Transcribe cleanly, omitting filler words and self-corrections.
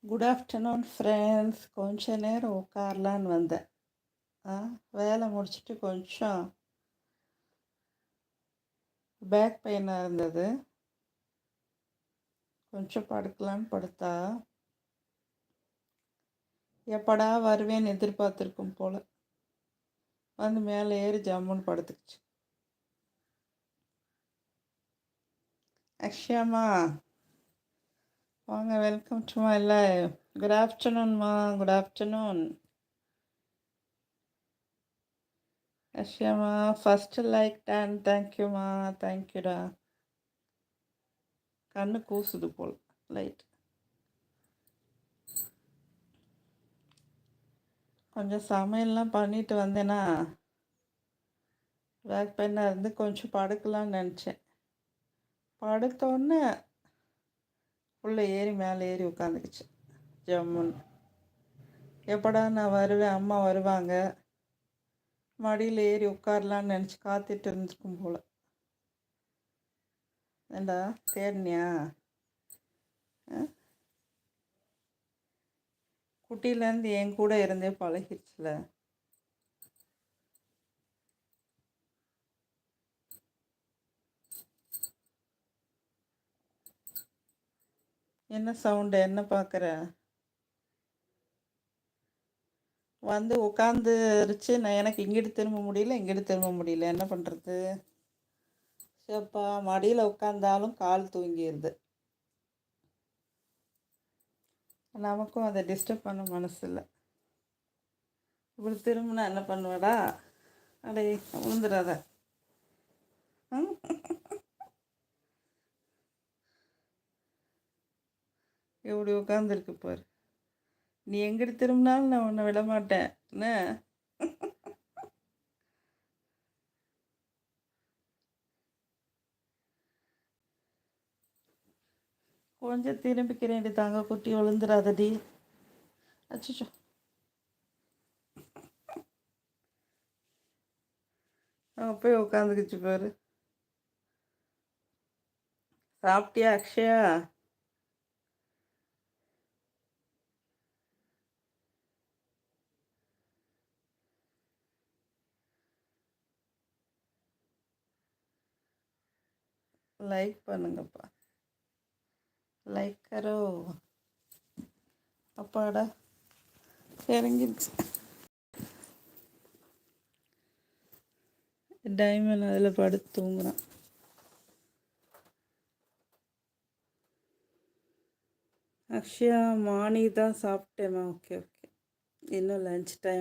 Good afternoon friends. கொஞ்ச நேரம் உட்காரலான்னு வந்தேன். வேலை முடிச்சுட்டு கொஞ்சம் பேக் பெயினாக இருந்தது. கொஞ்சம் படுக்கலான்னு படுத்தா எப்படா வருவேன்னு எதிர்பார்த்துருக்கும் போல் வந்து மேலே ஏறி ஜம்முன்னு படுத்துக்குச்சு. அக்ஷயாம்மா வாங்க, welcome to my live. Good ஆஃப்டர்நூன்மா, குட் ஆஃப்டர்நூன். அக்ஷயாம்மா ஃபஸ்ட்டு லைக் டன். தேங்க்யூம்மா, தேங்க்யூடா. கண்ணு கூசுது போல் லைட். கொஞ்சம் சமையல்லாம் பண்ணிட்டு வந்தேன்னா பேக் பெயினாக இருந்து கொஞ்சம் படுக்கலான்னு நினச்சேன். படுத்தோடனே உள்ளே ஏறி மேலே ஏறி உட்காந்துக்குச்சு ஜம்முன்னு. எப்படா நான் வருவேன், அம்மா வருவாங்க, மடியில் ஏறி உட்காரலான்னு நினச்சி காத்துட்டு இருந்துருக்கும் போல். ஏண்டா தேடினியா? குட்டியிலேருந்து என் கூட இருந்தே பழகிடுச்சுல. என்ன சவுண்டு, என்ன பார்க்குற? வந்து உட்காந்துருச்சு. நான் எனக்கு இங்கிட்டு திரும்ப முடியல, இங்கிட்டு திரும்ப முடியல. என்ன பண்ணுறது? சரிப்பா, மடியில் உட்காந்தாலும் கால் தூங்கிடுது. நமக்கும் அதை டிஸ்டர்ப் பண்ண மனசு இல்லை. இப்படி திரும்பினா என்ன பண்ணுவாடா? அடே விழுந்துடாத. எப்படி உட்காந்துருக்கு பாரு. நீ எங்கிட்டு திரும்பினாலும் நான் உன்னை விட மாட்டேன் என்ன? கொஞ்சம் திரும்பிக்கிறேன்டி தாங்க குட்டி, விழுந்துடாதடி. அச்சோ, அவன் போய் உட்காந்துக்கிச்சு பாரு. சாப்பிட்டியா அக்ஷயா? லைக் பண்ணுங்கப்பா, லைக் கரோ. அப்பாடா இறங்கிடுச்சு. டைமண்ட் அதில் படுத்து தூங்குறான். அக்ஷயா மார்னிங் தான் சாப்பிட்டேம்மா. ஓகே ஓகே, இன்னும் லஞ்ச் டைம்.